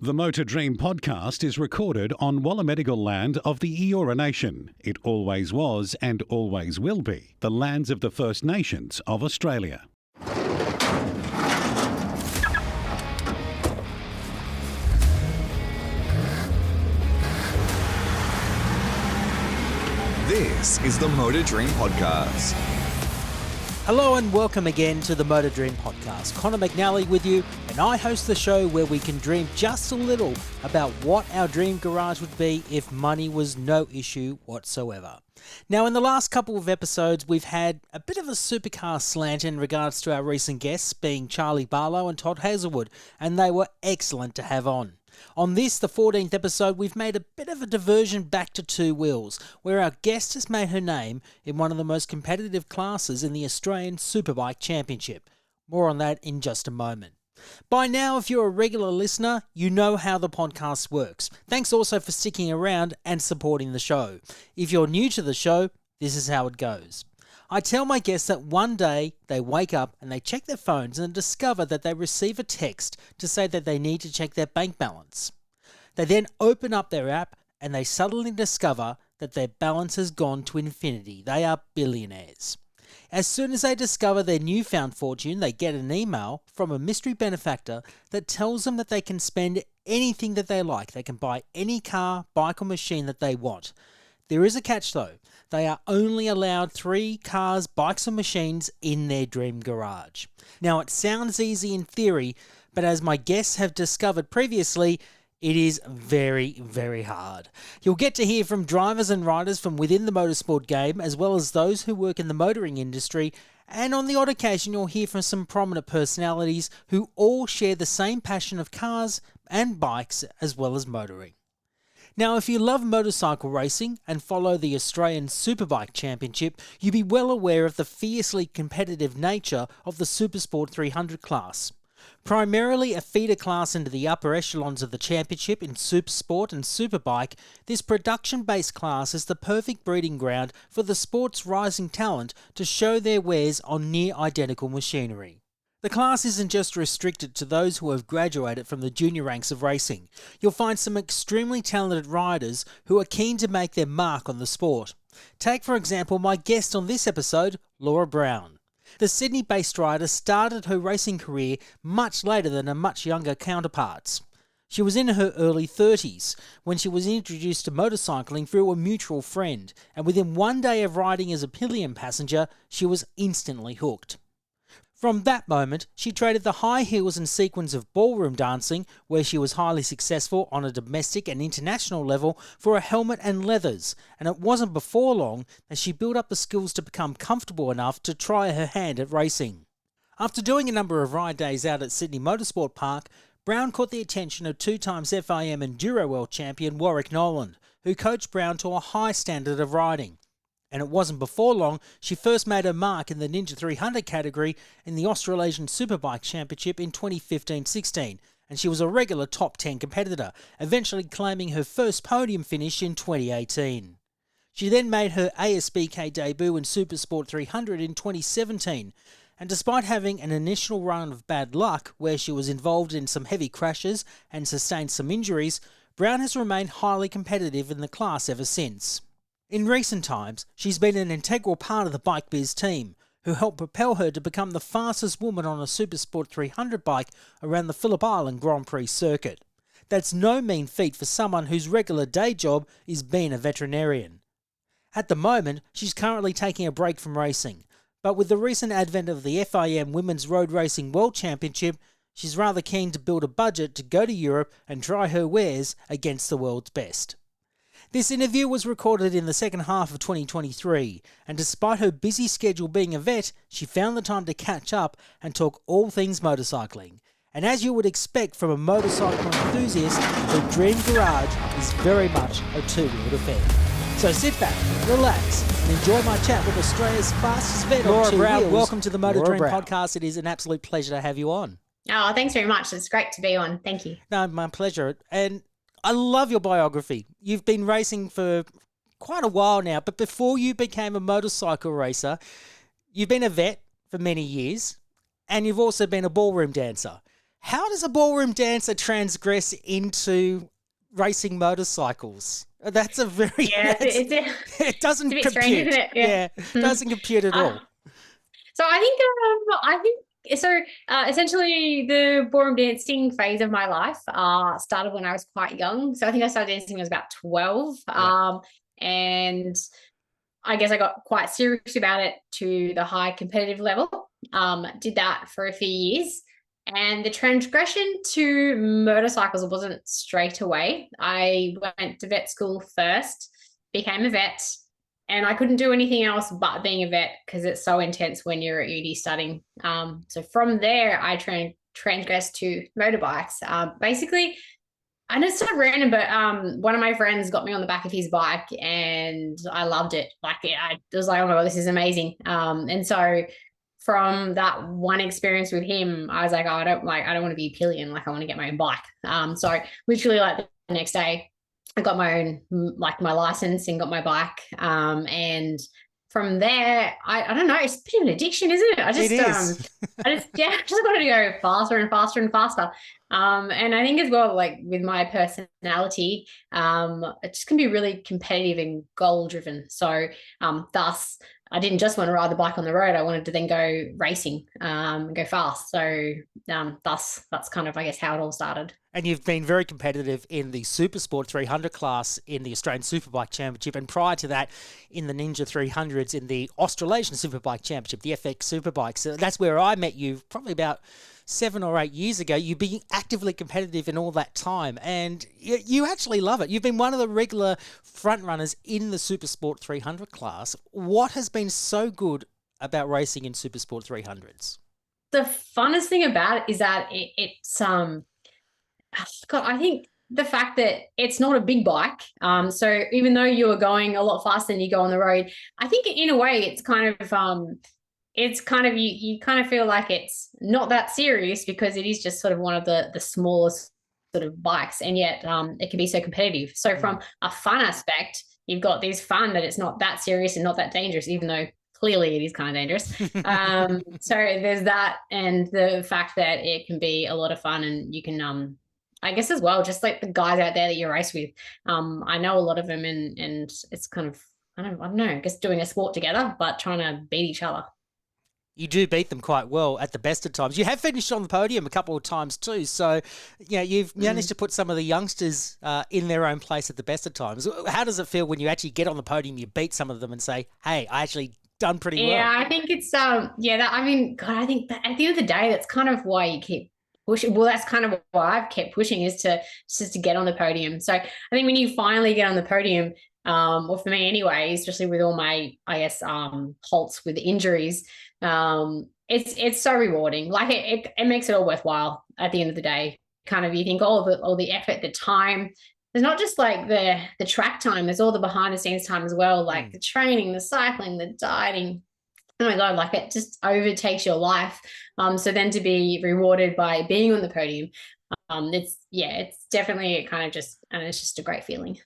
The Motor Dream podcast is recorded on Wallamedigal land of the Eora Nation. It always was and always will be the lands of the First Nations of Australia. This is the Motor Dream podcast. Hello and welcome again to the Motor Dream podcast. Connor McNally with you, and I host the show where we can dream just a little about what our dream garage would be if money was no issue whatsoever. Now, in the last couple of episodes, we've had a bit of a supercar slant in regards to our recent guests, being Charlie Barlow and Todd Hazelwood, and they were excellent to have on. On this, the 14th episode, we've made a bit of a diversion back to two wheels, where our guest has made her name in one of the most competitive classes in the Australian Superbike Championship. More on that in just a moment. By now, if you're a regular listener, you know how the podcast works. Thanks also for sticking around and supporting the show. If you're new to the show, this is how it goes. I tell my guests that one day they wake up and they check their phones and discover that they receive a text to say that they need to check their bank balance. They then open up their app and they suddenly discover that their balance has gone to infinity. They are billionaires. As soon as they discover their newfound fortune, they get an email from a mystery benefactor that tells them that they can spend anything that they like. They can buy any car, bike or machine that they want. There is a catch though. They are only allowed 3 cars, bikes and machines in their dream garage. Now it sounds easy in theory, but as my guests have discovered previously, it is very, very hard. You'll get to hear from drivers and riders from within the motorsport game, as well as those who work in the motoring industry, and on the odd occasion you'll hear from some prominent personalities who all share the same passion of cars and bikes as well as motoring. Now, if you love motorcycle racing and follow the Australian Superbike Championship, you'll be well aware of the fiercely competitive nature of the Supersport 300 class. Primarily a feeder class into the upper echelons of the championship in Supersport and Superbike, this production-based class is the perfect breeding ground for the sport's rising talent to show their wares on near-identical machinery. The class isn't just restricted to those who have graduated from the junior ranks of racing. You'll find some extremely talented riders who are keen to make their mark on the sport. Take, for example, my guest on this episode, Laura Brown. The Sydney-based rider started her racing career much later than her much younger counterparts. She was in her early 30s when she was introduced to motorcycling through a mutual friend, and within one day of riding as a pillion passenger, she was instantly hooked. From that moment, she traded the high heels and sequins of ballroom dancing, where she was highly successful on a domestic and international level, for a helmet and leathers, and it wasn't before long that she built up the skills to become comfortable enough to try her hand at racing. After doing a number of ride days out at Sydney Motorsport Park, Brown caught the attention of 2-time FIM Enduro World Champion Warwick Noland, who coached Brown to a high standard of riding. And it wasn't before long she first made her mark in the Ninja 300 category in the Australasian Superbike Championship in 2015-16, and she was a regular top 10 competitor, eventually claiming her first podium finish in 2018. She then made her ASBK debut in Supersport 300 in 2017, and despite having an initial run of bad luck where she was involved in some heavy crashes and sustained some injuries, Brown has remained highly competitive in the class ever since. In recent times, she's been an integral part of the Bike Biz team, who helped propel her to become the fastest woman on a Supersport 300 bike around the Phillip Island Grand Prix circuit. That's no mean feat for someone whose regular day job is being a veterinarian. At the moment, she's currently taking a break from racing, but with the recent advent of the FIM Women's Road Racing World Championship, she's rather keen to build a budget to go to Europe and try her wares against the world's best. This interview was recorded in the second half of 2023, and despite her busy schedule being a vet, she found the time to catch up and talk all things motorcycling. And as you would expect from a motorcycle enthusiast, her dream garage is very much a two-wheeled affair. So sit back, relax, and enjoy my chat with Australia's fastest vet on two wheels. Welcome to the Motor Dream podcast. It is an absolute pleasure to have you on. Oh, thanks very much. It's great to be on. Thank you. No, my pleasure. And I love your biography. You've been racing for quite a while now, but before you became a motorcycle racer, you've been a vet for many years, and you've also been a ballroom dancer. How does a ballroom dancer transgress into racing motorcycles? That's a very it doesn't it's a bit compute. strange, isn't it? Yeah, it doesn't compute at all. So I think so. Essentially, the ballroom dancing phase of my life started when I was quite young. So I think I started dancing when I was about 12. And I guess I got quite serious about it to the high competitive level. Did that for a few years. And the transgression to motorcycles wasn't straight away. I went to vet school first, became a vet, and I couldn't do anything else but being a vet because it's so intense when you're at uni studying. So from there, I transgressed to motorbikes. Basically, I know it's so random, but one of my friends got me on the back of his bike and I loved it. I was like, oh my God, this is amazing. And so from that one experience with him, I was like, oh, I don't want to be a pillion. I want to get my own bike. So literally the next day, I got my own, my license and got my bike. And from there, I don't know, it's a bit of an addiction, isn't it? It is. I just wanted to go faster and faster and faster. And I think as well, with my personality, it just can be really competitive and goal driven. So thus I didn't just want to ride the bike on the road. I wanted to then go racing, and go fast. So thus that's kind of, I guess, how it all started. And you've been very competitive in the Supersport 300 class in the Australian Superbike Championship, and prior to that in the Ninja 300s in the Australasian Superbike Championship, the FX Superbike. So that's where I met you probably about 7 or 8 years ago. You've been actively competitive in all that time, and you actually love it. You've been one of the regular front runners in the Supersport 300 class. What has been so good about racing in Supersport 300s? The funnest thing about it is that it's God, I think the fact that it's not a big bike. So even though you are going a lot faster than you go on the road, I think in a way it's kind of you kind of feel like it's not that serious because it is just sort of one of the smallest sort of bikes, and yet it can be so competitive. So from a fun aspect, you've got this fun that it's not that serious and not that dangerous, even though clearly it is kind of dangerous. So there's that, and the fact that it can be a lot of fun, and you can I guess as well, just like the guys out there that you race with. I know a lot of them, and it's kind of, I don't know, I guess doing a sport together, but trying to beat each other. You do beat them quite well at the best of times. You have finished on the podium a couple of times too. So, you've managed to put some of the youngsters in their own place at the best of times. How does it feel when you actually get on the podium, you beat some of them and say, hey, I actually done pretty well? Yeah, I think it's, God, I think that at the end of the day, that's kind of why you keep pushing. Well, that's kind of why I've kept pushing, is just to get on the podium. So I think when you finally get on the podium, or for me anyway, especially with all my, I guess, halts with injuries, it's so rewarding. It makes it all worthwhile at the end of the day. Kind of, you think all the effort, the time. There's not just the track time. There's all the behind the scenes time as well, the training, the cycling, the dieting. Oh my God, it just overtakes your life. So then to be rewarded by being on the podium, it's definitely kind of just, and it's just a great feeling.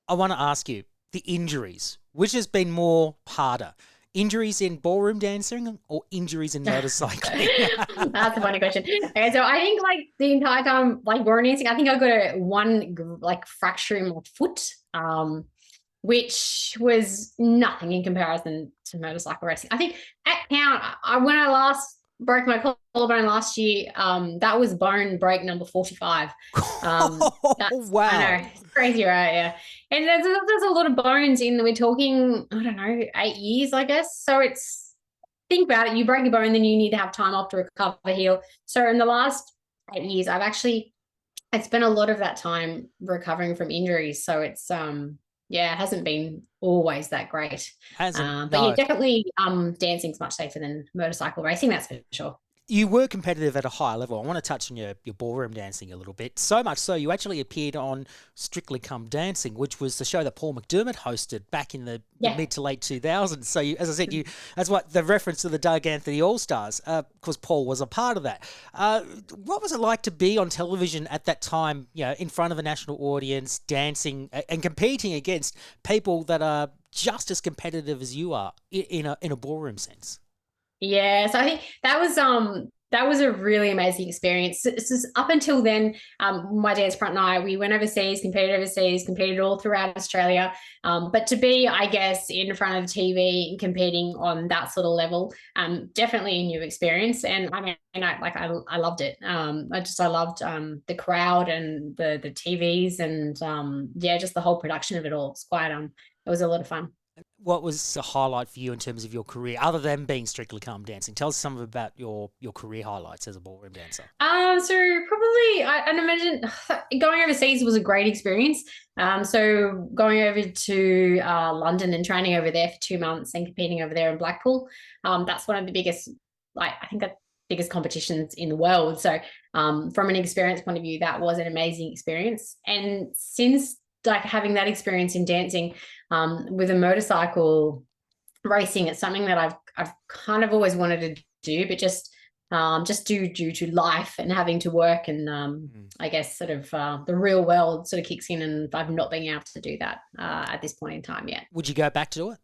I want to ask you, the injuries, which has been more harder? Injuries in ballroom dancing or injuries in motorcycling? That's a funny question. Okay, so I think the entire time, ballroom dancing, I think I got one fracture in my foot, which was nothing in comparison to motorcycle racing. I think at count, when I last broke my collarbone last year, that was bone break number 45. Wow. I know, it's crazy, right? Yeah. And there's a lot of bones we're talking, I don't know, 8 years, I guess. So think about it, you break a bone, then you need to have time off to recover, heal. So in the last 8 years, I spent a lot of that time recovering from injuries. So it's, it hasn't been always that great. Hasn't. But definitely dancing's much safer than motorcycle racing, that's for sure. You were competitive at a high level. I want to touch on your ballroom dancing a little bit. So much so, you actually appeared on Strictly Come Dancing, which was the show that Paul McDermott hosted back in the mid to late 2000s. So, as I said, that's what the reference to the Doug Anthony All-Stars, because Paul was a part of that. What was it like to be on television at that time, in front of a national audience, dancing and competing against people that are just as competitive as you are in a ballroom sense? Yeah, so I think that was that was a really amazing experience. This is up until then, my dance front and I, we went overseas, competed all throughout Australia. But to be, I guess, in front of the TV and competing on that sort of level, definitely a new experience. And I mean, I loved it. I loved the crowd and the TVs and just the whole production of it all. It's quite it was a lot of fun. What was a highlight for you in terms of your career, other than being Strictly Come Dancing? Tell us some about your career highlights as a ballroom dancer. So probably, I'd imagine going overseas was a great experience. So going over to London and training over there for 2 months and competing over there in Blackpool, that's one of the biggest, I think the biggest competitions in the world. So from an experience point of view, that was an amazing experience. And since having that experience in dancing, with a motorcycle racing, it's something that I've kind of always wanted to do, but just due to life and having to work and I guess sort of the real world sort of kicks in, and I've not been able to do that at this point in time yet. Would you go back to do it?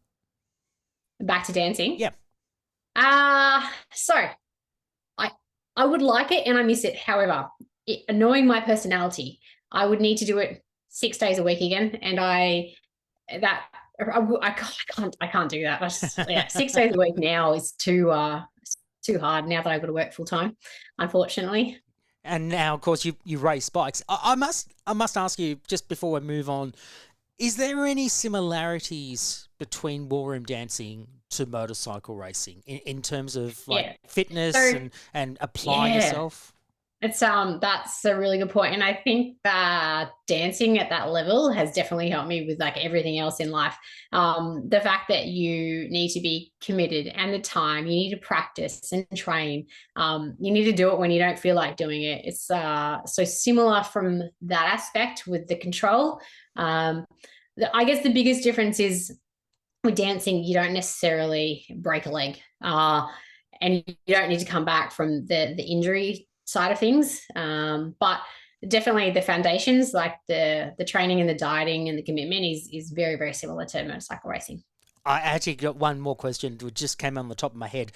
Back to dancing? Yeah. So I would like it and I miss it. However, knowing my personality, I would need to do it 6 days a week again, and I can't do that. 6 days a week now is too hard now that I've got to work full time, unfortunately. And now, of course, you race bikes. I must ask you, just before we move on, is there any similarities between ballroom dancing to motorcycle racing in terms of fitness and applying yourself? It's that's a really good point. And I think that dancing at that level has definitely helped me with everything else in life. The fact that you need to be committed and the time, you need to practice and train. You need to do it when you don't feel like doing it. It's so similar from that aspect with the control. I guess the biggest difference is with dancing, you don't necessarily break a leg, and you don't need to come back from the injury side of things, but definitely the foundations, like the training and the dieting and the commitment is very, very similar to motorcycle racing. I actually got one more question that just came on the top of my head.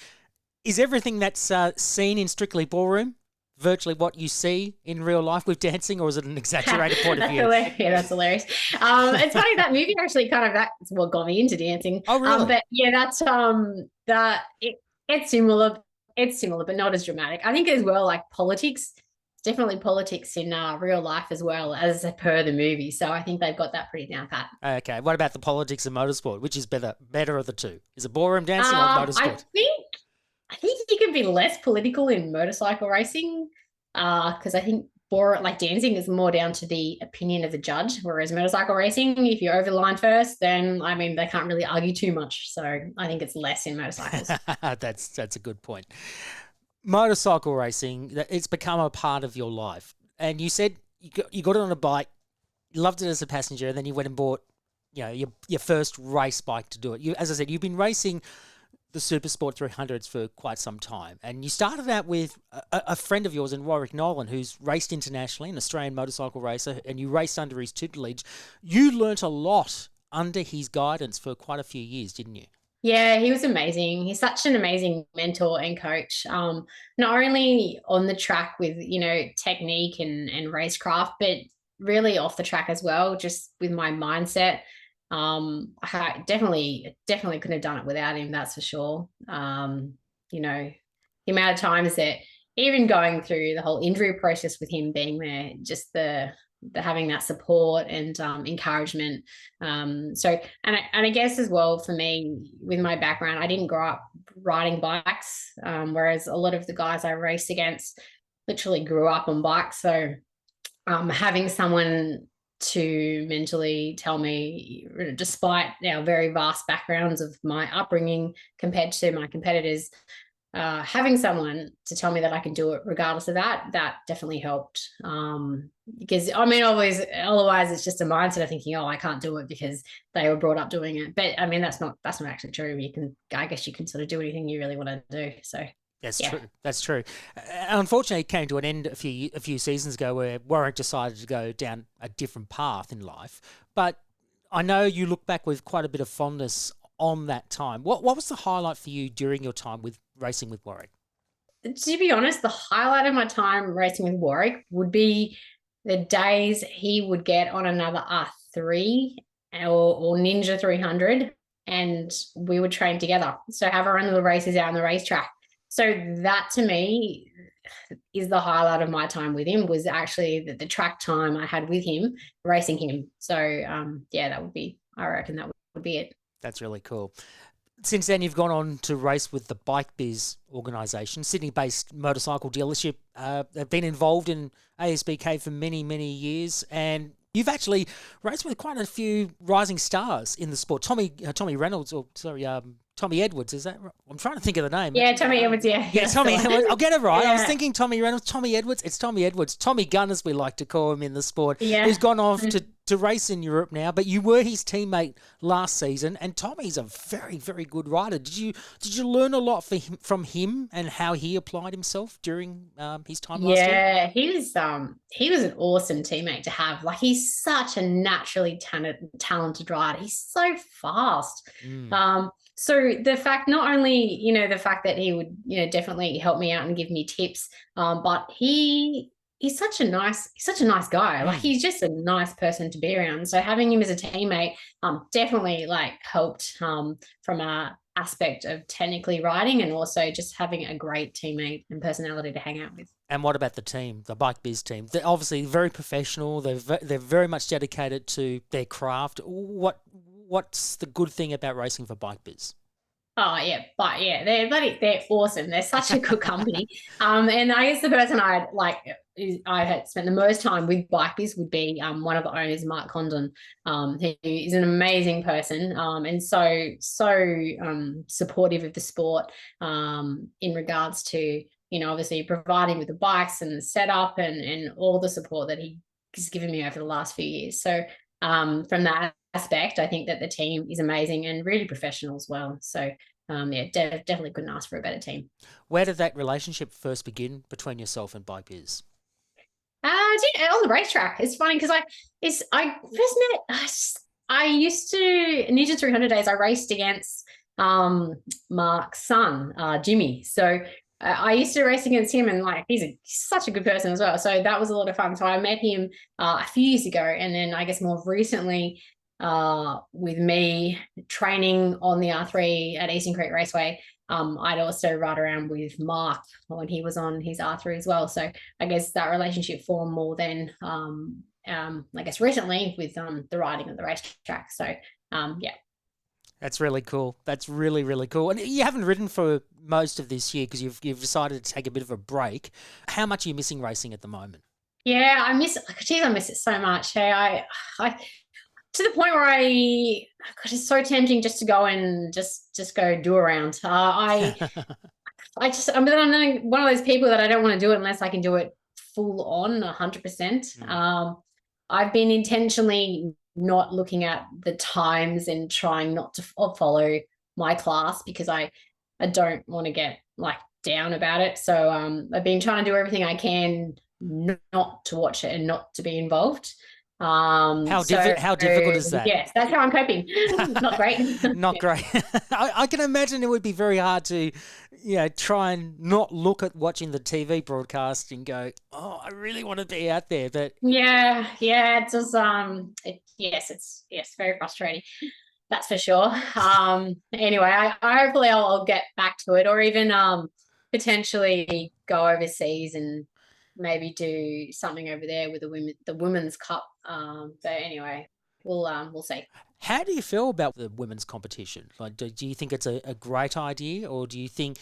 Is everything that's seen in Strictly Ballroom virtually what you see in real life with dancing, or is it an exaggerated point of view? Yeah, that's hilarious. It's funny, that movie actually that's what got me into dancing. Oh, really? But yeah, that's it's similar. It's similar, but not as dramatic. I think as well, like politics, definitely politics in real life as well as per the movie. So I think they've got that pretty down pat. Okay. What about the politics of motorsport? Which is better of the two? Is it ballroom dancing or motorsport? I think you can be less political in motorcycle racing because I think dancing is more down to the opinion of the judge, whereas motorcycle racing, if you're over the line first, then I mean they can't really argue too much. So I think it's less in motorcycles. That's a good point. Motorcycle racing, it's become a part of your life, and you said you got it on a bike, you loved it as a passenger, and then you went and bought your first race bike to do it. As I said, you've been racing the Supersport 300s for quite some time. And you started out with a friend of yours in Warwick Noland, who's raced internationally, an Australian motorcycle racer, and you raced under his tutelage. You learnt a lot under his guidance for quite a few years, didn't you? Yeah, he was amazing. He's such an amazing mentor and coach, not only on the track with, technique and racecraft, but really off the track as well, just with my mindset. I definitely couldn't have done it without him. That's for sure. The amount of times that even going through the whole injury process with him being there, just the having that support and encouragement. I guess as well for me with my background, I didn't grow up riding bikes, whereas a lot of the guys I raced against literally grew up on bikes. So having someone to mentally tell me, despite our very vast backgrounds of my upbringing compared to my competitors, having someone to tell me that I can do it regardless of that definitely helped. Because I mean, otherwise it's just a mindset of thinking, oh, I can't do it because they were brought up doing it. But I mean, that's not actually true. I guess you can sort of do anything you really want to do. So That's true. That's true. Unfortunately, it came to an end a few seasons ago where Warwick decided to go down a different path in life. But I know you look back with quite a bit of fondness on that time. What was the highlight for you during your time with racing with Warwick? to be honest, the highlight of my time racing with Warwick would be the days he would get on another R3 or Ninja 300, and we would train together. So have our own little races out on the racetrack. So that to me is the highlight of my time with him, was actually the track time I had with him, racing him. So yeah, that would be, I reckon that would be it. That's really cool. Since then, you've gone on to race with the Bike Biz organisation, Sydney-based motorcycle dealership. They've been involved in ASBK for many, many years, and you've actually raced with quite a few rising stars in the sport. Tommy Reynolds, or sorry, Tommy Edwards, is that right? I'm trying to think of the name. Yeah, Tommy Edwards, yeah. Yeah, Tommy Edwards. I'll get it right. Yeah. I was thinking Tommy Reynolds, Tommy Edwards. It's Tommy Edwards. Tommy Gunn, as we like to call him in the sport, who's gone off to race in Europe now. But you were his teammate last season, and Tommy's a very, very good rider. Did you learn a lot from him and how he applied himself during his time last year? Yeah, he was an awesome teammate to have. Like, he's such a naturally talented rider. He's so fast. So the fact, not only, the fact that he would, definitely help me out and give me tips, but he's such a nice guy. Like, he's just a nice person to be around. So having him as a teammate, definitely like helped, from a aspect of technically riding, and also just having a great teammate and personality to hang out with. And what about the team, the Bike Biz team? They're obviously very professional. They're very much dedicated to their craft. What's the good thing about racing for Bike Biz? Oh yeah, but yeah, they're awesome. They're such a good company. And I guess the person I had spent the most time with Bike Biz would be one of the owners, Mark Condon, who is an amazing person, and so supportive of the sport, in regards to, obviously providing with the bikes and the setup and all the support that he's given me over the last few years. So from that aspect, I think that the team is amazing and really professional as well. So yeah, definitely couldn't ask for a better team. Where did that relationship first begin between yourself and Bike Biz? On the racetrack. It's funny because I first met, I used to, Ninja 300 days, I raced against Mark's son, Jimmy. So I used to race against him, and like, he's such a good person as well. So that was a lot of fun. So I met him a few years ago, and then I guess more recently, with me training on the R3 at Eastern Creek Raceway, I'd also ride around with Mark when he was on his R3 as well. So I guess that relationship formed more than, I guess recently with the riding of the racetrack. So yeah. That's really cool. That's really, really cool. And you haven't ridden for most of this year because you've decided to take a bit of a break. How much are you missing racing at the moment? Yeah, I miss it. Geez, I miss it so much. Hey, I to the point where it's so tempting just to go and just go do a round. I'm one of those people that I don't want to do it unless I can do it full on 100%. I've been intentionally not looking at the times and trying not to follow my class because I don't want to get like down about it. So I've been trying to do everything I can not to watch it and not to be involved. How difficult is that? Yes, that's how I'm coping. Not great. Not great. I can imagine it would be very hard to, try and not look at watching the TV broadcast and go, oh, I really want to be out there. But yeah, it's just it's very frustrating. That's for sure. Anyway, I hopefully I'll get back to it, or even potentially go overseas and maybe do something over there with the women's cup. But anyway, we'll see. How do you feel about the women's competition? Like, do you think it's a great idea, or do you think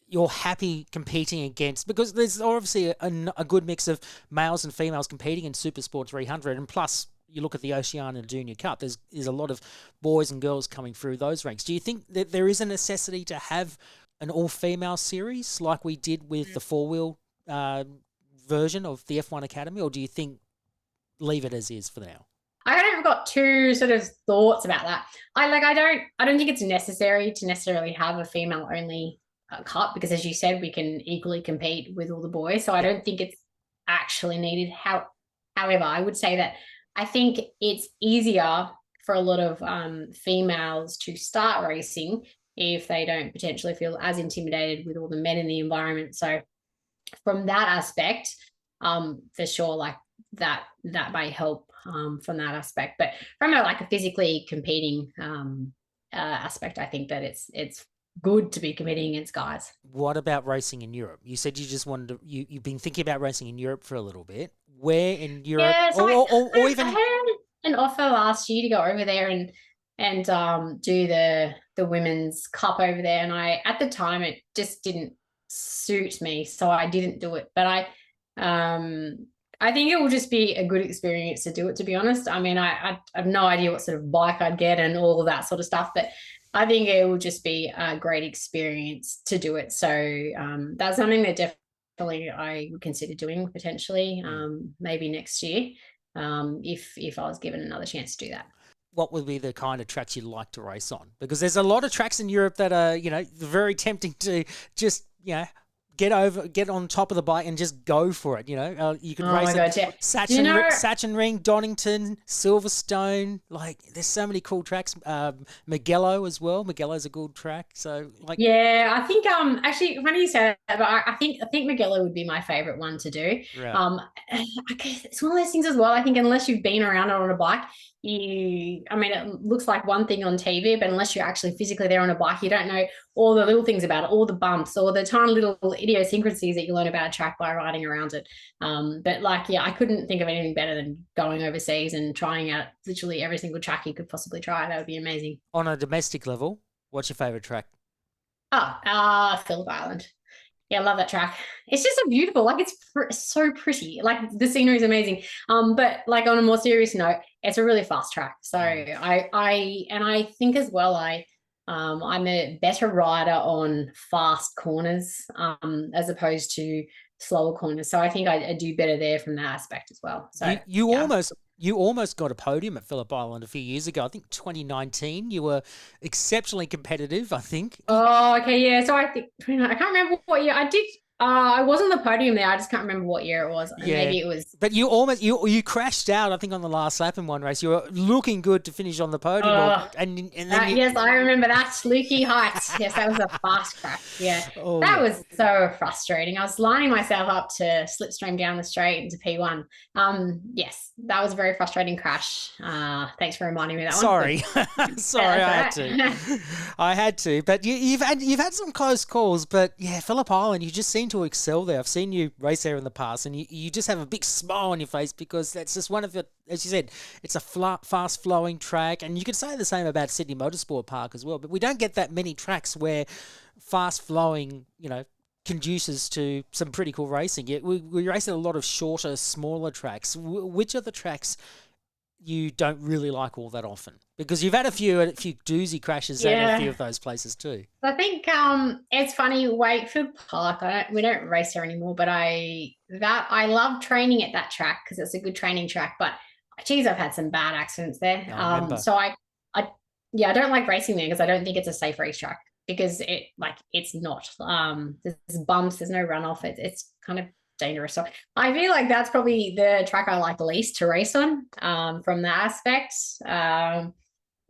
you're happy competing against? Because there's obviously a good mix of males and females competing in Supersport 300, and plus you look at the Oceania Junior Cup. There's a lot of boys and girls coming through those ranks. Do you think that there is a necessity to have an all-female series like we did with the four-wheel version of the F1 Academy, or do you think leave it as is for now? I kind of got two sort of thoughts about that. I don't think it's necessary to necessarily have a female only cup, because as you said, we can equally compete with all the boys. So I don't think it's actually needed. However, I would say that I think it's easier for a lot of females to start racing if they don't potentially feel as intimidated with all the men in the environment. So from that aspect, for sure, like that may help from that aspect. But from a physically competing aspect, I think that it's good to be competing against guys. What about racing in Europe? You said you just wanted to, you've been thinking about racing in Europe for a little bit. Where in Europe, Yeah, so or even... I had an offer last year to go over there and do the women's cup over there, and at the time it just didn't suit me, so I didn't do it. But I think it will just be a good experience to do it, to be honest. I mean, I have no idea what sort of bike I'd get and all of that sort of stuff, but I think it will just be a great experience to do it. So that's something that definitely I would consider doing potentially, maybe next year, if I was given another chance to do that. What would be the kind of tracks you'd like to race on? Because there's a lot of tracks in Europe that are, very tempting to just, get on top of the bike and just go for it. You could race at Sachsenring, Donington, Silverstone. Like, there's so many cool tracks. Magello as well. Magello's a good track. So, yeah, I think actually, funny you say that, but I think Magello would be my favorite one to do. Right. I guess it's one of those things as well. I think unless you've been around it on a bike, it looks like one thing on TV, but unless you're actually physically there on a bike, you don't know all the little things about it, all the bumps, or the tiny little idiosyncrasies that you learn about a track by riding around it. But I couldn't think of anything better than going overseas and trying out literally every single track you could possibly try. That would be amazing. On a domestic level, what's your favorite track? Phillip Island. Yeah, I love that track. It's just so beautiful. It's so pretty. The scenery is amazing. But on a more serious note, it's a really fast track. So I think as well, I'm a better rider on fast corners as opposed to slower corners. So I think I do better there from that aspect as well. So you almost got a podium at Phillip Island a few years ago. I think 2019. You were exceptionally competitive, I think. Oh, okay, yeah. So I think I can't remember what year I did. I was on the podium there. I just can't remember what year it was. Yeah. Maybe it was. But you almost you crashed out, I think, on the last lap in one race. You were looking good to finish on the podium, and then yes, I remember that. Lukey Heights. Yes, that was a fast crash. Yeah, that was so frustrating. I was lining myself up to slipstream down the straight into P1. Yes, that was a very frustrating crash. Thanks for reminding me of that Sorry. one. Sorry, I had to. But you've had some close calls. But yeah, Phillip Island, you just seem to excel there. I've seen you race there in the past, and you just have a big smile on your face because that's just one of the, as you said, it's a fast flowing track, and you could say the same about Sydney Motorsport Park as well. But we don't get that many tracks where fast flowing, conduces to some pretty cool racing. We race at a lot of shorter, smaller tracks. Which are the tracks you don't really like all that often? Because you've had a few doozy crashes at a few of those places too. I think it's funny, Wakefield Park, we don't race there anymore, but I love training at that track because it's a good training track, but geez, I've had some bad accidents there. So I don't like racing there because I don't think it's a safe racetrack, because it's not. There's bumps, there's no runoff, it's kind of dangerous. So I feel like that's probably the track I like least to race on, from that aspect.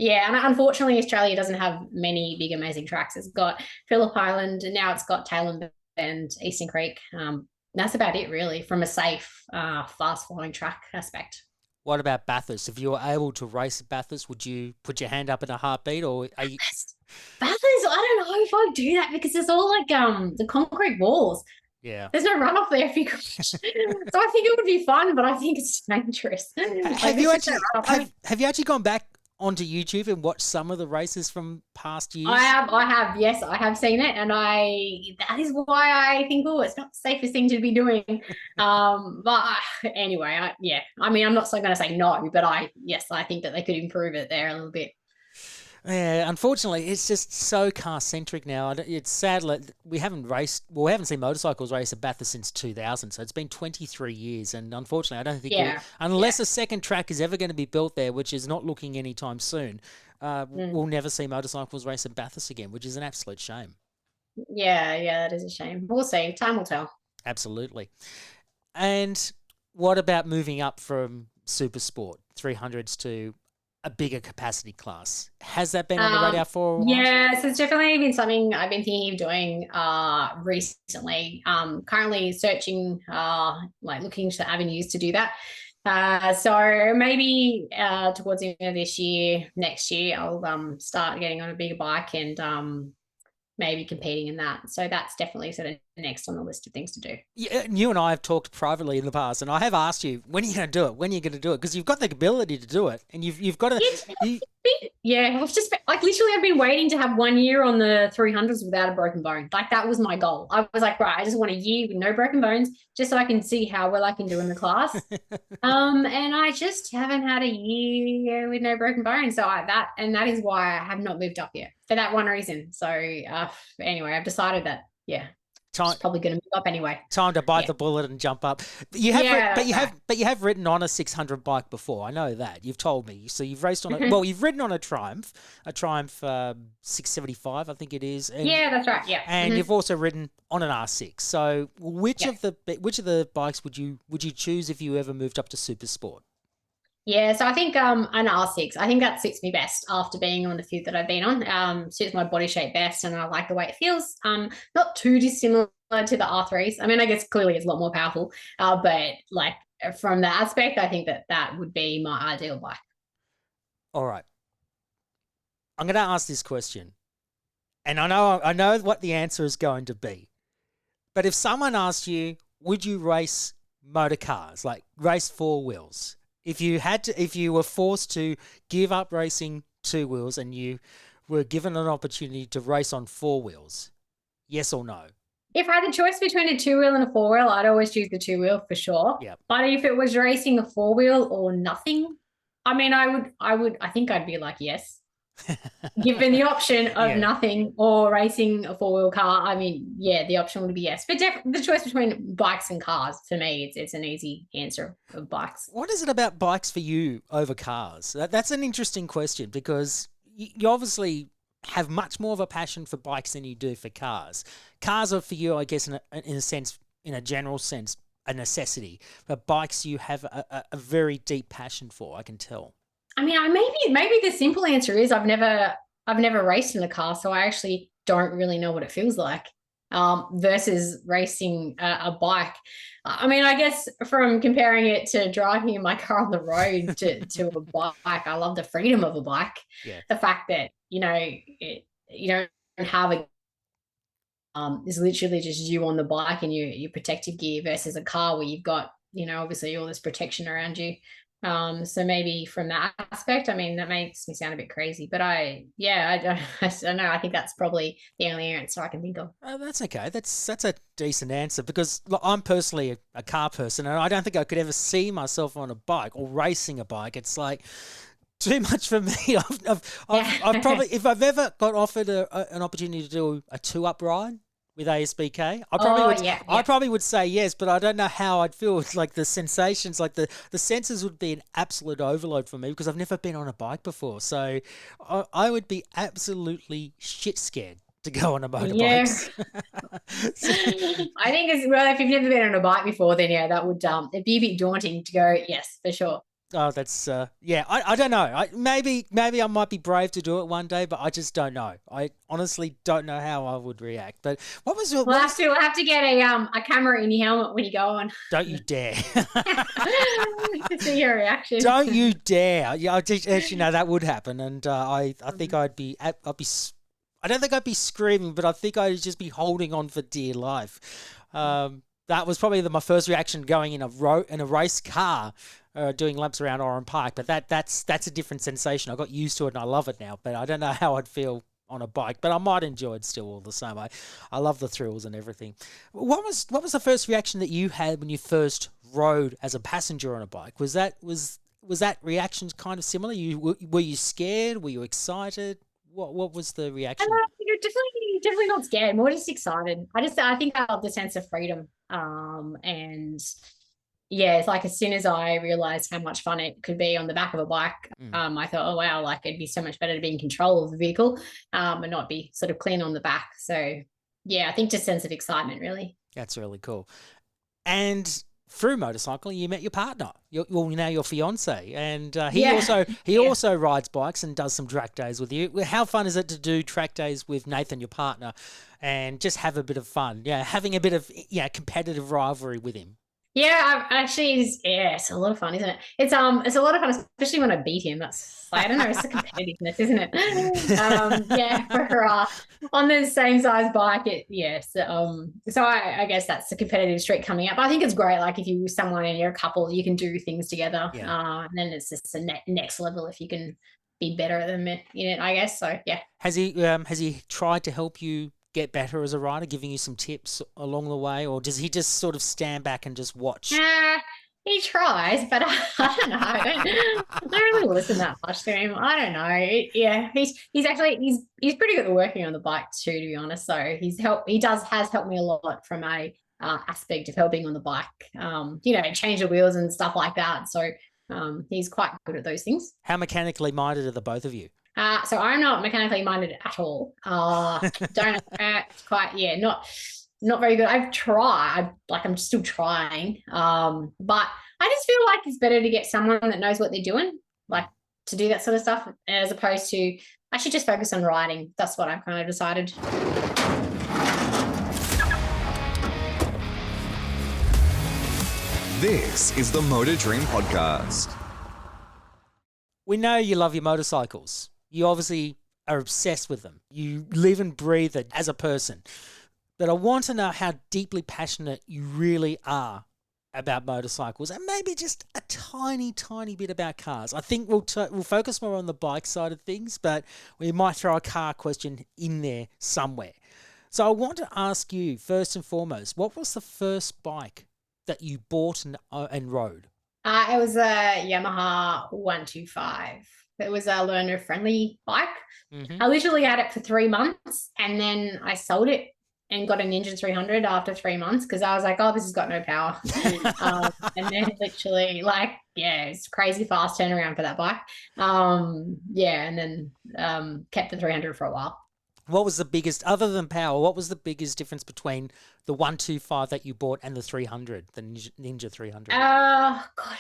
And unfortunately Australia doesn't have many big amazing tracks. It's got Phillip Island, and now it's got Tailem and Eastern Creek. That's about it really from a safe, fast flowing track aspect. What about Bathurst? If you were able to race at Bathurst, would you put your hand up in a heartbeat, or are you... Bathurst, I don't know if I'd do that because it's all the concrete walls. Yeah. There's no runoff there if you could. So I think it would be fun, but I think it's dangerous. Have you actually gone back onto YouTube and watched some of the races from past years? I have, yes, I have seen it, and that is why I think, it's not the safest thing to be doing. But anyway, I'm not going to say no, but I think that they could improve it there a little bit. Yeah, unfortunately, it's just so car-centric now. It's sad that we haven't seen motorcycles race at Bathurst since 2000, so it's been 23 years, and unfortunately, I don't think unless a second track is ever going to be built there, which is not looking anytime soon, we'll never see motorcycles race at Bathurst again, which is an absolute shame. Yeah, that is a shame. We'll see. Time will tell. Absolutely. And what about moving up from Supersport 300s to a bigger capacity class. Has that been on the radar for a while? Yeah, so it's definitely been something I've been thinking of doing recently. Currently searching, like looking to avenues to do that. So maybe towards the end of this year, next year, I'll start getting on a bigger bike and maybe competing in that. So that's definitely sort of next on the list of things to do. Yeah, you and I have talked privately in the past, and I have asked you, when are you going to do it? When are you going to do it? Because you've got the ability to do it, and you've got to. Yeah, I've just like literally I've been waiting to have 1 year on the 300s without a broken bone. Like that was my goal. I was like, right, I just want a year with no broken bones, just so I can see how well I can do in the class. And I just haven't had a year with no broken bones. So that is why I have not moved up yet for that one reason. So anyway, I've decided that it's probably going to move up anyway. Time to bite the bullet and jump up. You have ridden on a 600 bike before. I know that. You've told me. So you've raced on well, you've ridden on a Triumph 675, I think it is. And, yeah, that's right. Yeah, and you've also ridden on an R6. So which of the bikes would you choose if you ever moved up to Supersport? Yeah, so I think an R6. I think that suits me best after being on the few that I've been on. Suits my body shape best, and I like the way it feels. Not too dissimilar to the R3s. I mean, I guess clearly it's a lot more powerful, but like from that aspect, I think that would be my ideal bike. All right, I'm going to ask this question, and I know what the answer is going to be, but if someone asked you, would you race motor cars, like race four wheels? If you were forced to give up racing two wheels and you were given an opportunity to race on four wheels, yes or no? If I had the choice between a two wheel and a four wheel, I'd always choose the two wheel for sure. Yep. But if it was racing a four wheel or nothing, I mean, I think I'd be like, yes. Given the option of nothing or racing a four wheel car, I mean, yeah, the option would be yes. But the choice between bikes and cars, for me, it's an easy answer of bikes. What is it about bikes for you over cars? That's an interesting question because you obviously have much more of a passion for bikes than you do for cars. Cars are for you, I guess, in a general sense, a necessity. But bikes you have a very deep passion for, I can tell. I mean, maybe the simple answer is I've never raced in a car, so I actually don't really know what it feels like versus racing a bike. I mean, I guess from comparing it to driving in my car on the road to a bike, I love the freedom of a bike. Yeah. The fact that you don't have it's literally just you on the bike and your protective gear versus a car where you've got obviously all this protection around you. So maybe from that aspect, I mean, that makes me sound a bit crazy, but I don't know. I think that's probably the only answer I can think of. Oh, that's okay. That's a decent answer because look, I'm personally a car person and I don't think I could ever see myself on a bike or racing a bike. It's like too much for me. I've probably, if I've ever got offered an opportunity to do a 2-up ride with ASBK, I probably would say yes, but I don't know how I'd feel. It's like the sensations, like the senses would be an absolute overload for me because I've never been on a bike before. So I would be absolutely shit scared to go on a motorbike. Yeah. I think if you've never been on a bike before, then that would it'd be a bit daunting to go, yes, for sure. Oh, that's I don't know. Maybe I might be brave to do it one day, but I just don't know. I honestly don't know how I would react. But what was your? We'll have to get a camera in your helmet when you go on. Don't you dare! To see your reaction. Don't you dare! Yeah, actually, no, that would happen, and I think I'd be. I don't think I'd be screaming, but I think I'd just be holding on for dear life. That was probably my first reaction going in a race car. Doing laps around Oran Park, but that's a different sensation. I got used to it and I love it now, but I don't know how I'd feel on a bike, but I might enjoy it still all the same. I love the thrills and everything. What was the first reaction that you had when you first rode as a passenger on a bike? Was that reaction kind of similar? Were you scared? Were you excited? What was the reaction? You're definitely not scared, more just excited. I think I love the sense of freedom. And yeah, it's like as soon as I realized how much fun it could be on the back of a bike, I thought, oh wow, like it'd be so much better to be in control of the vehicle and not be sort of clean on the back. So yeah, I think just sense of excitement really. That's really cool. And through motorcycling, you met your partner, now your fiance, and Yeah. he also rides bikes and does some track days with you. How fun is it to do track days with Nathan, your partner, and just have a bit of fun? Yeah, having a bit of competitive rivalry with him. Yeah, it's a lot of fun, isn't it? It's a lot of fun, especially when I beat him. That's I don't know, it's the competitiveness, isn't it? Yeah, for on the same size bike, so I guess that's the competitive streak coming up. I think it's great, like if you with someone and you're a couple, you can do things together. Yeah. And then it's just the next level if you can be better than it, I guess. So yeah. Has he tried to help you get better as a rider, giving you some tips along the way, or does he just sort of stand back and just watch? He tries, but I don't know. I don't really listen that much to him. I don't know. Yeah, he's actually he's pretty good at working on the bike too, to be honest. So has helped me a lot from a aspect of helping on the bike. Change the wheels and stuff like that. So he's quite good at those things. How mechanically minded are the both of you? So I'm not mechanically minded at all. Don't not very good. I've tried, like I'm still trying. But I just feel like it's better to get someone that knows what they're doing, like to do that sort of stuff, as opposed to I should just focus on riding. That's what I've kind of decided. This is the Motor Dream Podcast. We know you love your motorcycles. You obviously are obsessed with them. You live and breathe it as a person. But I want to know how deeply passionate you really are about motorcycles, and maybe just a tiny, tiny bit about cars. I think we'll focus more on the bike side of things, but we might throw a car question in there somewhere. So I want to ask you, first and foremost, what was the first bike that you bought and rode? It was a Yamaha 125. It was a learner-friendly bike. Mm-hmm. I literally had it for 3 months, and then I sold it and got a Ninja 300 after 3 months because I was like, oh, this has got no power. And then literally, it's crazy fast turnaround for that bike. And then kept the 300 for a while. What was the biggest, other than power, what was the biggest difference between the 125 that you bought and the 300, the Ninja 300? Oh, God.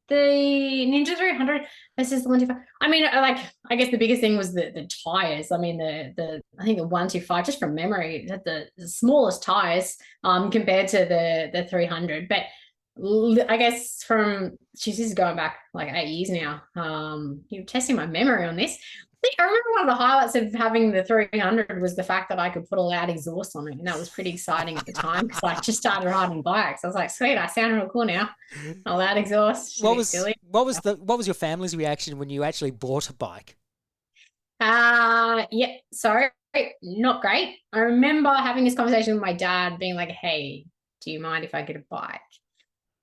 The Ninja 300 versus the 125. I mean, I guess the biggest thing was the tires. I mean, I think the 125, just from memory, had the smallest tires compared to the 300. But I guess this is going back like 8 years now. You're testing my memory on this. I remember one of the highlights of having the 300 was the fact that I could put a loud exhaust on it, and that was pretty exciting at the time because I just started riding bikes. I was like, "Sweet, I sound real cool now." A loud exhaust. What was your family's reaction when you actually bought a bike? Sorry, not great. I remember having this conversation with my dad, being like, "Hey, do you mind if I get a bike?"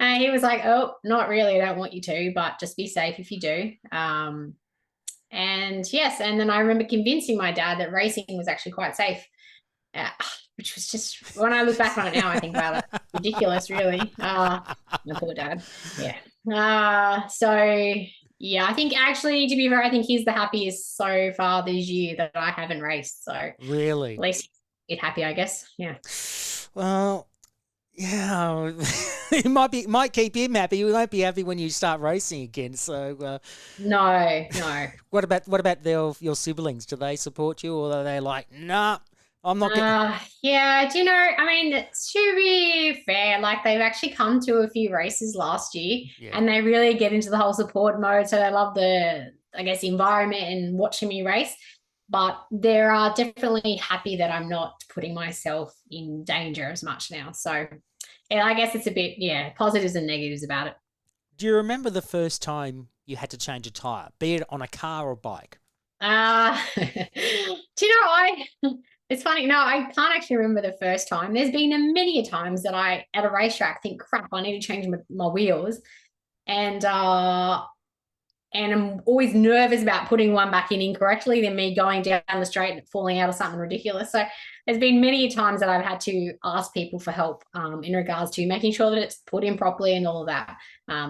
And he was like, "Oh, not really. I don't want you to, but just be safe if you do." And then I remember convincing my dad that racing was actually quite safe, which was just, when I look back on it now, I think, wow, that's ridiculous, really. My poor dad. Yeah. I think actually, to be fair, I think he's the happiest so far this year that I haven't raced. So really, at least he's happy, I guess. Yeah. Well, yeah, it might keep him happy. You won't be happy when you start racing again. So no. What about your siblings? Do they support you, or are they like, nah, I'm not getting... Yeah, do you know, I mean, to be fair, like they've actually come to a few races last year, and they really get into the whole support mode. So they love the environment and watching me race. But they are definitely happy that I'm not putting myself in danger as much now. So I guess it's a bit, positives and negatives about it. Do you remember the first time you had to change a tyre, be it on a car or bike? Do you know, it's funny. No, I can't actually remember the first time. There's been many times that I, at a racetrack, think, crap, I need to change my wheels. And I'm always nervous about putting one back in incorrectly than me going down the straight and falling out of something ridiculous. So there's been many times that I've had to ask people for help in regards to making sure that it's put in properly and all of that.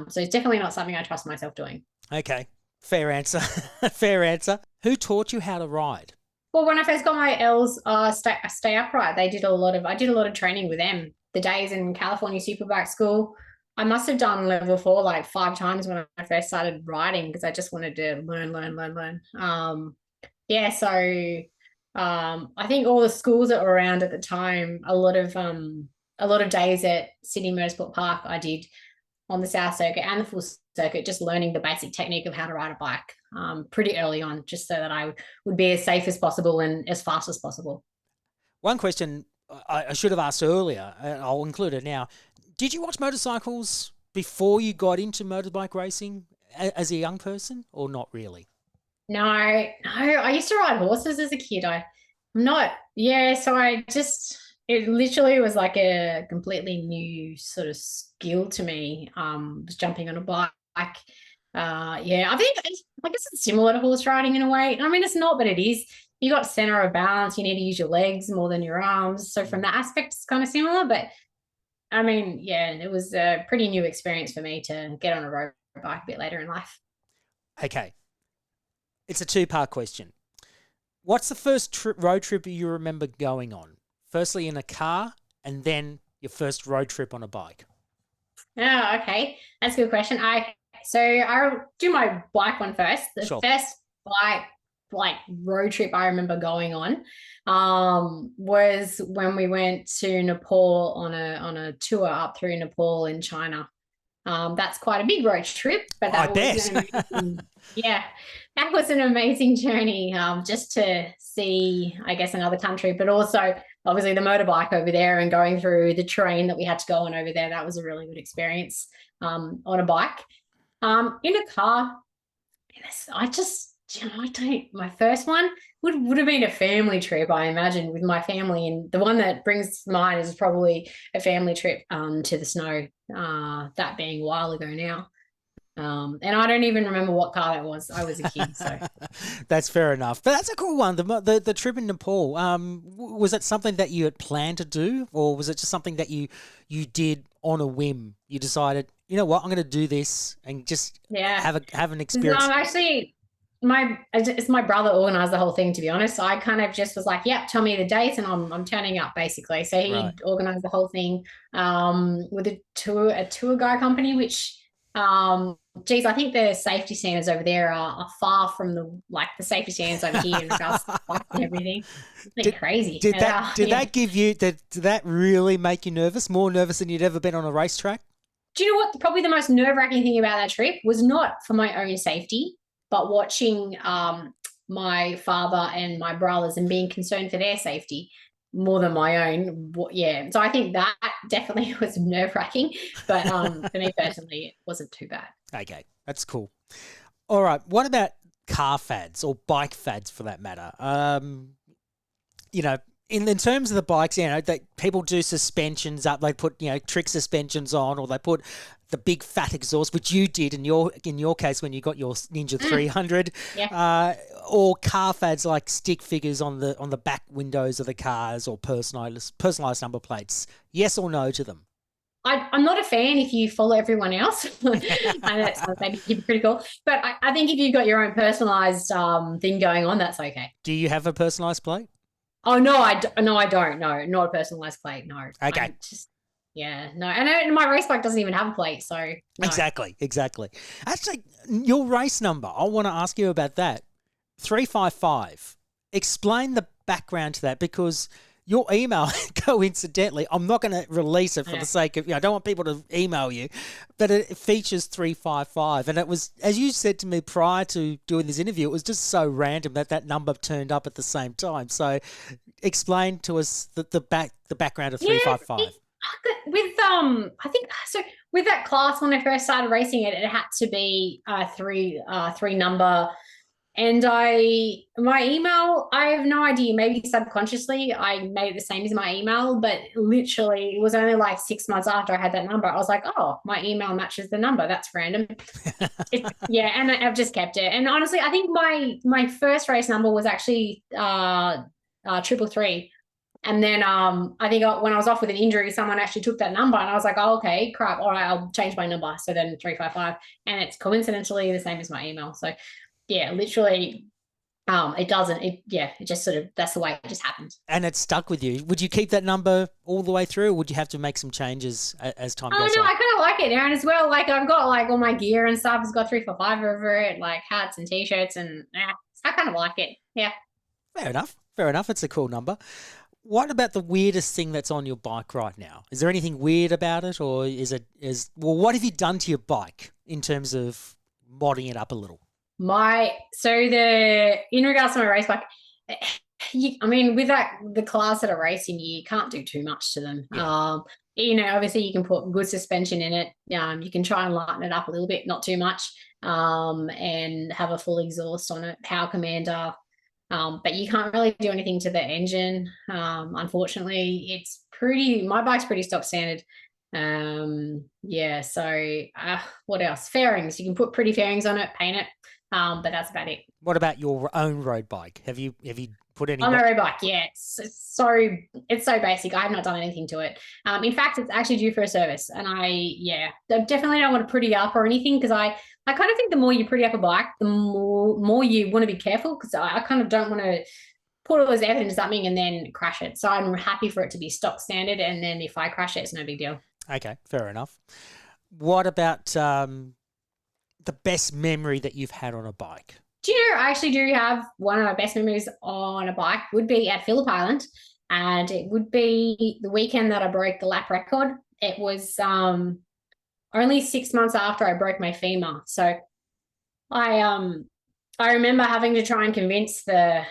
So it's definitely not something I trust myself doing. Okay, fair answer. Fair answer. Who taught you how to ride? Well, when I first got my L's, stay upright, I did a lot of training with them. the days in California Superbike school. I must have done level 4 like 5 times when I first started riding because I just wanted to learn. Yeah, so I think all the schools that were around at the time, a lot of days at Sydney Motorsport Park I did on the South Circuit and the full circuit, just learning the basic technique of how to ride a bike pretty early on, just so that I would be as safe as possible and as fast as possible. One question I should have asked earlier, and I'll include it now. Did you watch motorcycles before you got into motorbike racing as a young person, or not really? No, I used to ride horses as a kid. It literally was like a completely new sort of skill to me. Was jumping on a bike. I guess it's similar to horse riding in a way. I mean, it's not, but it is. You got center of balance. You need to use your legs more than your arms. So from that aspect, it's kind of similar. But I mean, yeah, it was a pretty new experience for me to get on a road bike a bit later in life. Okay. It's a 2-part question. What's the first road trip you remember going on? Firstly, in a car, and then your first road trip on a bike. Oh, okay. That's a good question. I'll do my bike one first. The first bike road trip I remember going on was when we went to Nepal on a tour up through Nepal in China. That's quite a big road trip, but that was an amazing journey just to see, I guess, another country, but also obviously the motorbike over there and going through the terrain that we had to go on over there. That was a really good experience on a bike. In a car, my first one would have been a family trip, I imagine, with my family. And the one that brings to mind is probably a family trip to the snow, that being a while ago now. And I don't even remember what car that was. I was a kid, so. That's fair enough. But that's a cool one. The trip in Nepal, was it something that you had planned to do, or was it just something that you did on a whim? You decided, you know what, I'm going to do this and just have an experience. No, actually, it's my brother organised the whole thing, to be honest. I kind of just was like, yep, tell me the dates and I'm turning up, basically. So he organised the whole thing with a tour guide company, which I think the safety standards over there are far from the safety standards over here in regards to bike and everything. It's crazy. Did that really make you nervous? More nervous than you'd ever been on a racetrack? Do you know what? Probably the most nerve-wracking thing about that trip was not for my own safety, but watching my father and my brothers and being concerned for their safety more than my own. Yeah. So I think that definitely was nerve-wracking, but for me personally, it wasn't too bad. Okay, that's cool. All right, what about car fads or bike fads for that matter? In terms of the bikes, people do suspensions up. They put trick suspensions on, or they put the big fat exhaust, which you did in your case when you got your Ninja 300. Yeah. Or car fads like stick figures on the back windows of the cars, or personalized number plates. Yes or no to them? I'm not a fan if you follow everyone else. I know that sounds maybe hypocritical, but I think if you've got your own personalized thing going on, that's okay. Do you have a personalized plate? Oh, no, I don't. No, not a personalized plate. No. Okay. No. And my race bike doesn't even have a plate, so. No. Exactly. Actually, your race number, I want to ask you about that. 355. Explain the background to that, because your email, coincidentally, I'm not going to release it for the sake of, I don't want people to email you, but it features 355. And it was, as you said to me prior to doing this interview, it was just so random that number turned up at the same time. So explain to us the background of 355. With that class, when I first started racing it had to be three number. And my email, I have no idea, maybe subconsciously I made it the same as my email, but literally it was only like 6 months after I had that number. I was like, oh, my email matches the number. That's random. And I've just kept it. And honestly, I think my first race number was actually 333. And then I think when I was off with an injury, someone actually took that number and I was like, oh, okay, crap. All right, I'll change my number. So then 355. And it's coincidentally the same as my email. So yeah, literally It doesn't. It just sort of, that's the way it just happens. And it stuck with you. Would you keep that number all the way through, or would you have to make some changes as time Oh goes no, on? I kind of like it, Aaron, as well. Like I've got like all my gear and stuff. It's got 3 for 5 over it, like hats and t-shirts, and I kind of like it. Yeah. Fair enough. Fair enough. It's a cool number. What about the weirdest thing that's on your bike right now? Is there anything weird about it, or what have you done to your bike in terms of modding it up a little? In regards to my race bike, I mean, with the class that are racing, you can't do too much to them. Yeah. Obviously you can put good suspension in it. You can try and lighten it up a little bit, not too much, and have a full exhaust on it, power commander. But you can't really do anything to the engine. Unfortunately, my bike's pretty stock standard. So what else? Fairings. You can put pretty fairings on it, paint it. But that's about it. What about your own road bike? Have you put any? On my road bike, yeah. It's so basic. I have not done anything to it. In fact, it's actually due for a service, and I definitely don't want to pretty up or anything, because I kind of think the more you pretty up a bike, the more you want to be careful, because I kind of don't want to put all those effort into something and then crash it. So I'm happy for it to be stock standard, and then if I crash it, it's no big deal. Okay, fair enough. What about the best memory that you've had on a bike? Do you know, I actually do have one of my best memories on a bike would be at Phillip Island, and it would be the weekend that I broke the lap record. It was only 6 months after I broke my femur. So I remember having to try and convince the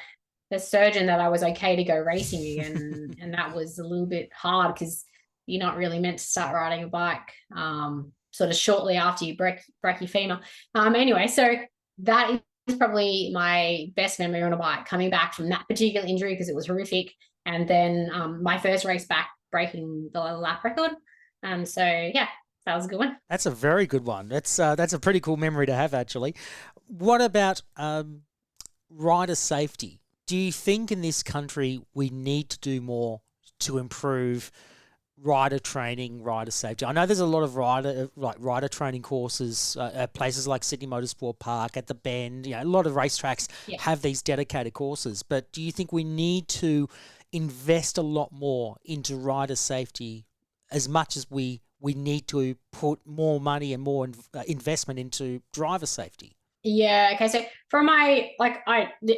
surgeon that I was okay to go racing again, and that was a little bit hard, because you're not really meant to start riding a bike sort of shortly after you break your femur. Anyway, so that is probably my best memory on a bike, coming back from that particular injury, because it was horrific, and then my first race back, breaking the lap record. So yeah, that was a good one. That's a very good one. That's a pretty cool memory to have, actually. What about rider safety? Do you think in this country we need to do more to improve rider training, rider safety? I know there's a lot of rider training courses at places like Sydney Motorsport Park, at the Bend. A lot of racetracks have these dedicated courses. But do you think we need to invest a lot more into rider safety, as much as we need to put more money and more investment into driver safety? Yeah. Okay. So I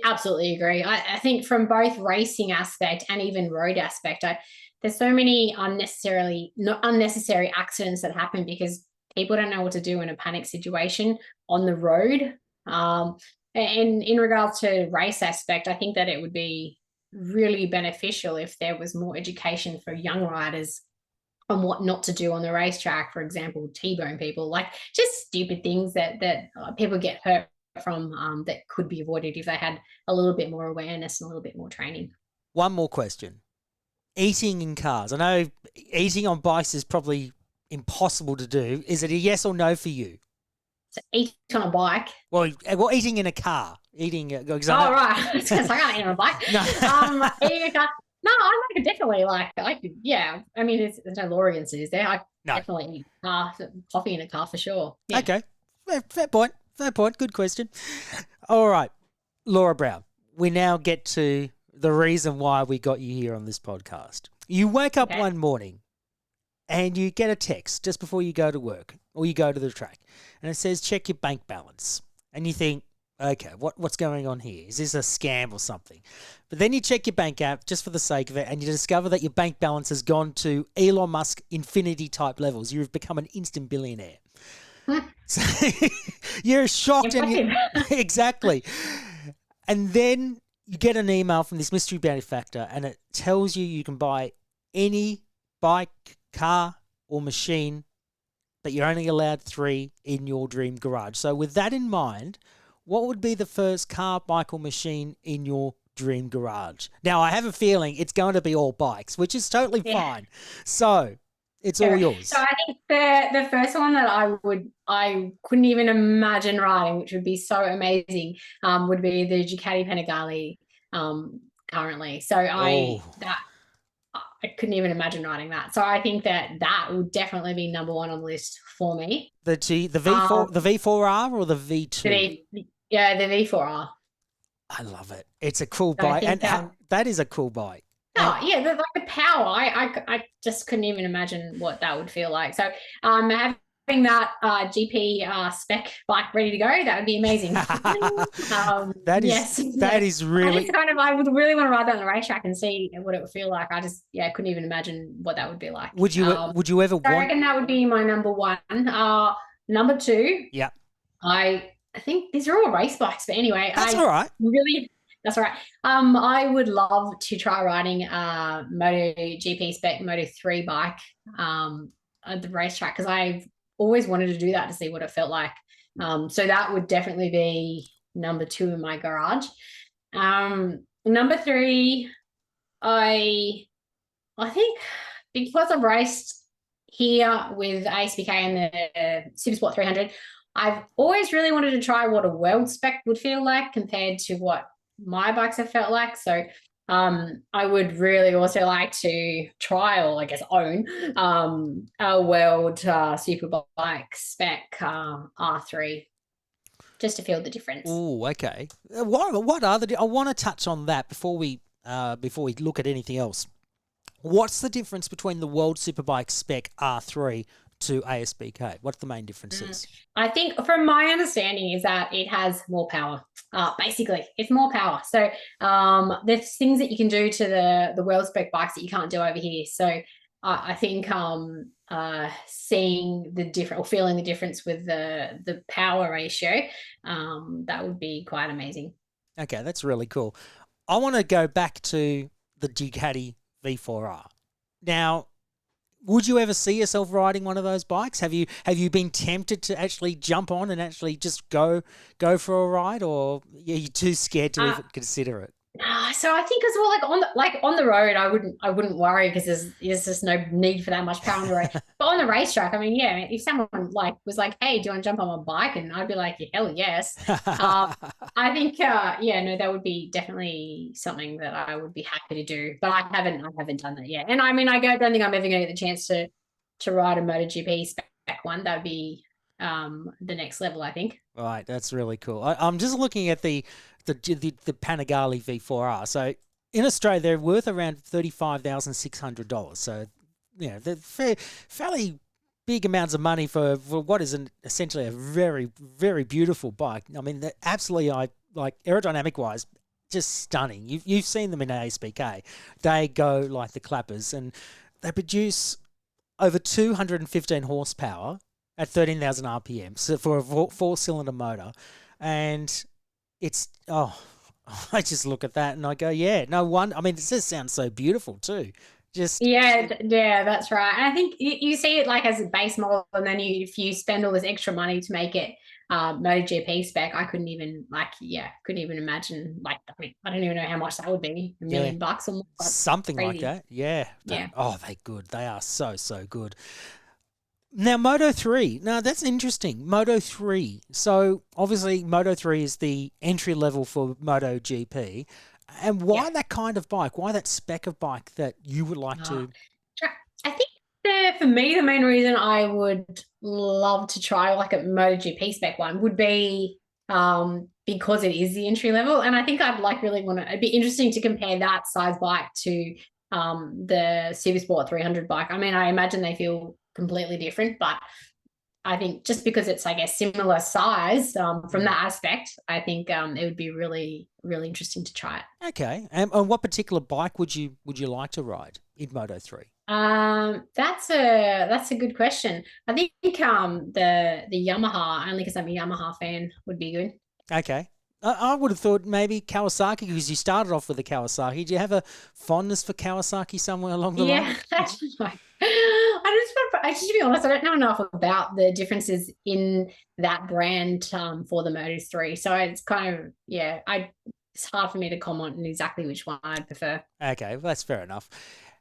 absolutely agree. I think from both racing aspect and even road aspect, there's so many unnecessary accidents that happen because people don't know what to do in a panic situation on the road. And in regards to race aspect, I think that it would be really beneficial if there was more education for young riders on what not to do on the racetrack. For example, T-bone people, like just stupid things that people get hurt from, that could be avoided if they had a little bit more awareness and a little bit more training. One more question. Eating in cars. I know eating on bikes is probably impossible to do. Is it a yes or no for you? So eat on a bike? Well, eating in a car. Right. Because I can't eat on a bike. No. Eating in a car. No, I like it definitely. Yeah. I mean, there's no law against it, is there? I definitely eat coffee in a car for sure. Yeah. Okay. Fair point. Good question. All right. Laura Brown, we now get to the reason why we got you here on this podcast. You wake up one morning and you get a text just before you go to work or you go to the track, and it says, check your bank balance. And you think, okay, what's going on here? Is this a scam or something? But then you check your bank app just for the sake of it, and you discover that your bank balance has gone to Elon Musk infinity type levels. You've become an instant billionaire. So you're shocked. Exactly. And then you get an email from this mystery benefactor, and it tells you can buy any bike, car, or machine, but you're only allowed 3 in your dream garage. So with that in mind, what would be the first car, bike, or machine in your dream garage? Now, I have a feeling it's going to be all bikes, which is totally fine. So it's all yours. So I think the first one that I couldn't even imagine riding, which would be so amazing, would be the Ducati Panigale currently. So I couldn't even imagine riding that. So I think that would definitely be number 1 on the list for me. The V4, the V4R or the V2? The V4R. I love it. It's a cool So I bike, think, and that is a cool bike. oh yeah, like the power. I just couldn't even imagine what that would feel like. So having that GP spec bike ready to go, that would be amazing. That yes, is really. I would really want to ride that on the racetrack and see what it would feel like. I just couldn't even imagine what that would be like. Would you ever so I want? reckon that would be my number one. Number two. Yeah. I think these are all race bikes, but anyway, That's all right. That's all right. I would love to try riding a MotoGP spec Moto3 bike at the racetrack because I've always wanted to do that to see what it felt like. So that would definitely be number two in my garage. Number three, I think because I've raced here with ASBK and the Supersport 300, I've always really wanted to try what a world spec would feel like compared to what my bikes have felt like. So I would really also like to try, or I guess own, a world Superbike spec R3 just to feel the difference. Oh, okay. What are I want to touch on that before we look at anything else. What's the difference between the World Superbike Spec R3 to ASBK? What's the main differences? I think from my understanding is that it has more power. Basically, it's more power. So there's things that you can do to the World Spec bikes that you can't do over here. So I think seeing the different or feeling the difference with the power ratio, that would be quite amazing. Okay, that's really cool. I want to go back to the Ducati V4R. Now, would you ever see yourself riding one of those bikes? Have you been tempted to actually jump on and actually just go for a ride, or are you too scared to even consider it? So I think as well, on the road, I wouldn't worry because there's just no need for that much power on the road. But on the racetrack, I mean, yeah, if someone was like, "Hey, do you want to jump on my bike?" and I'd be like, "Hell yes." I think, that would be definitely something that I would be happy to do. But I haven't done that yet. And I mean, don't think I'm ever going to get the chance to ride a MotoGP spec one. That would be the next level, I think. Right, that's really cool. I'm just looking at the Panigale V4R. So in Australia, they're worth around $35,600. So they're fairly big amounts of money for what is essentially a very, very beautiful bike. I mean, they're absolutely aerodynamic wise, just stunning. You've seen them in ASBK. They go like the clappers, and they produce over 215 horsepower at 13,000 RPM, so for a four-cylinder motor. And it's, I just look at that and I go, yeah, no one. I mean, it just sounds so beautiful too. Yeah, that's right. And I think you see it like as a base model, and then if you spend all this extra money to make it MotoGP spec, I couldn't even imagine. I mean, I don't even know how much that would be. $1 million or more. Something crazy. like that. Yeah. Yeah. Oh, they're good. They are so good. Now, Moto3. Now, that's interesting. Moto3. So, obviously, Moto3 is the entry level for MotoGP. And why that kind of bike? Why that spec of bike that you would like to? I think for me, the main reason I would love to try like a MotoGP spec one would be because it is the entry level. And I think it'd be interesting to compare that size bike to the Supersport 300 bike. I mean, I imagine they feel completely different, but I think just because it's, I guess, similar size from that aspect, I think it would be really, really interesting to try it. Okay. And what particular bike would you like to ride in Moto3? That's a good question. I think the Yamaha, only because I'm a Yamaha fan, would be good. Okay. I would have thought maybe Kawasaki, because you started off with the Kawasaki. Do you have a fondness for Kawasaki somewhere along the line? Yeah, that's right. To be honest, I don't know enough about the differences in that brand for the Moto3. So it's kind of, it's hard for me to comment on exactly which one I'd prefer. Okay, well, that's fair enough.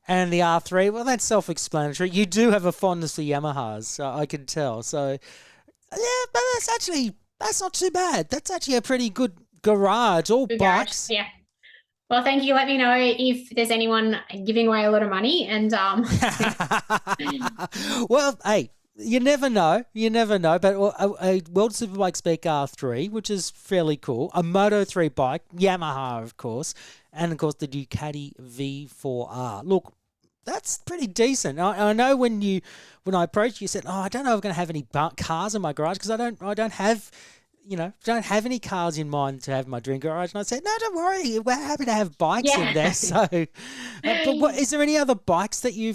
And the R3, well, that's self-explanatory. You do have a fondness for Yamahas, I can tell. So, yeah, but that's not too bad. That's actually a pretty good garage. All bikes. Yeah. Well, thank you. Let me know if there's anyone giving away a lot of money. And well, hey, You never know. But a World Superbike Spec R3, which is fairly cool. A Moto 3 bike, Yamaha, of course. And, of course, the Ducati V4R. Look, that's pretty decent. I know when I approached you, said, I don't know if I'm going to have any cars in my garage because I don't have any cars in mind to have in my dream garage. And I said, no, don't worry. We're happy to have bikes in there. So, but is there any other bikes that you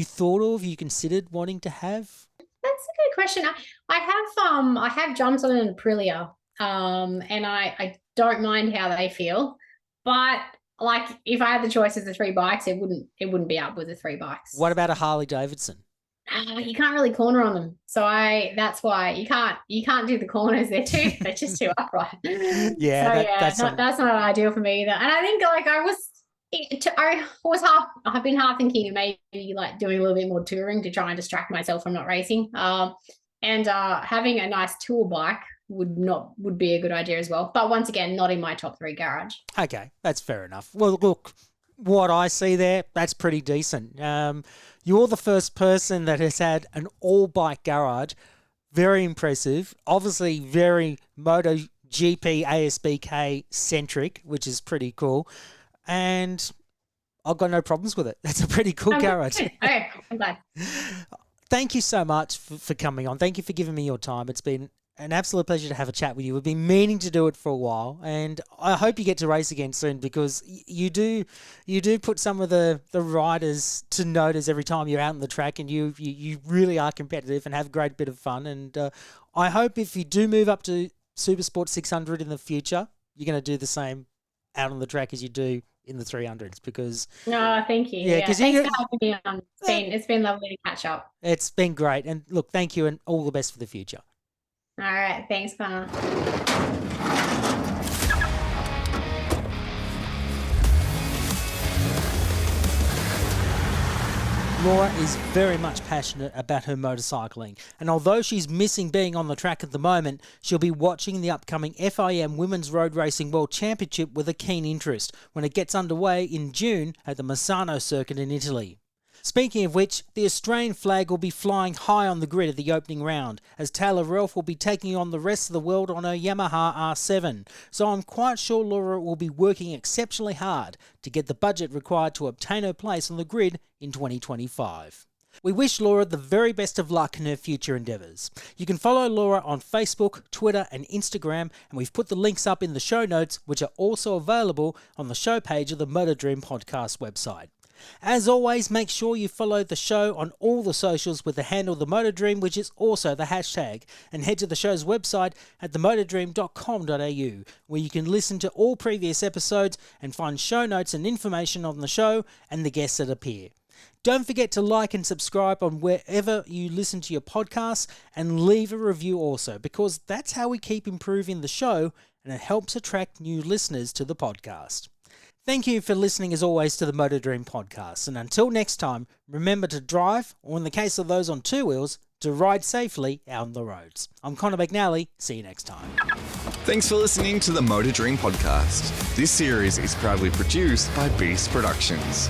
thought of, you considered wanting to have? That's a good question. I have Johnson and Aprilia, and I don't mind how they feel, but like if I had the choice of the 3 bikes, it wouldn't be up with the 3 bikes. What about a Harley Davidson? You can't really corner on them, so that's why you can't do the corners. They're just too upright. Yeah, so that's not ideal for me either. And I think like I've been half thinking of maybe like doing a little bit more touring to try and distract myself from not racing. And having a nice tour bike would be a good idea as well. But once again, not in my top 3 garage. Okay, that's fair enough. Well, look, what I see there, that's pretty decent. You're the first person that has had an all-bike garage. Very impressive. Obviously, very MotoGP ASBK centric, which is pretty cool. And I've got no problems with it. That's a pretty cool garage. Okay, I'm glad. Thank you so much for coming on. Thank you for giving me your time. It's been an absolute pleasure to have a chat with you. We've been meaning to do it for a while, and I hope you get to race again soon because you do put some of the riders to notice every time you're out on the track, and you really are competitive and have a great bit of fun. And I hope if you do move up to Supersport 600 in the future, you're going to do the same out on the track as you do in the 300s because... No, thank you. Yeah, thanks for having me on. It's been lovely to catch up. It's been great. And look, thank you and all the best for the future. All right. Thanks, Connor. Laura is very much passionate about her motorcycling, and although she's missing being on the track at the moment, she'll be watching the upcoming FIM Women's Road Racing World Championship with a keen interest when it gets underway in June at the Misano circuit in Italy. Speaking of which, the Australian flag will be flying high on the grid at the opening round, as Taylor Ralph will be taking on the rest of the world on her Yamaha R7, so I'm quite sure Laura will be working exceptionally hard to get the budget required to obtain her place on the grid in 2025. We wish Laura the very best of luck in her future endeavours. You can follow Laura on Facebook, Twitter and Instagram, and we've put the links up in the show notes, which are also available on the show page of the Motor Dream Podcast website. As always, make sure you follow the show on all the socials with the handle The Motor Dream, which is also the hashtag, and head to the show's website at themotordream.com.au, where you can listen to all previous episodes and find show notes and information on the show and the guests that appear. Don't forget to like and subscribe on wherever you listen to your podcasts, and leave a review also, because that's how we keep improving the show and it helps attract new listeners to the podcast. Thank you for listening as always to the Motor Dream Podcast, and until next time, remember to drive, or in the case of those on 2 wheels, to ride safely out on the roads. I'm Connor McNally. See you next time. Thanks for listening to the Motor Dream Podcast. This series is proudly produced by Beast Productions.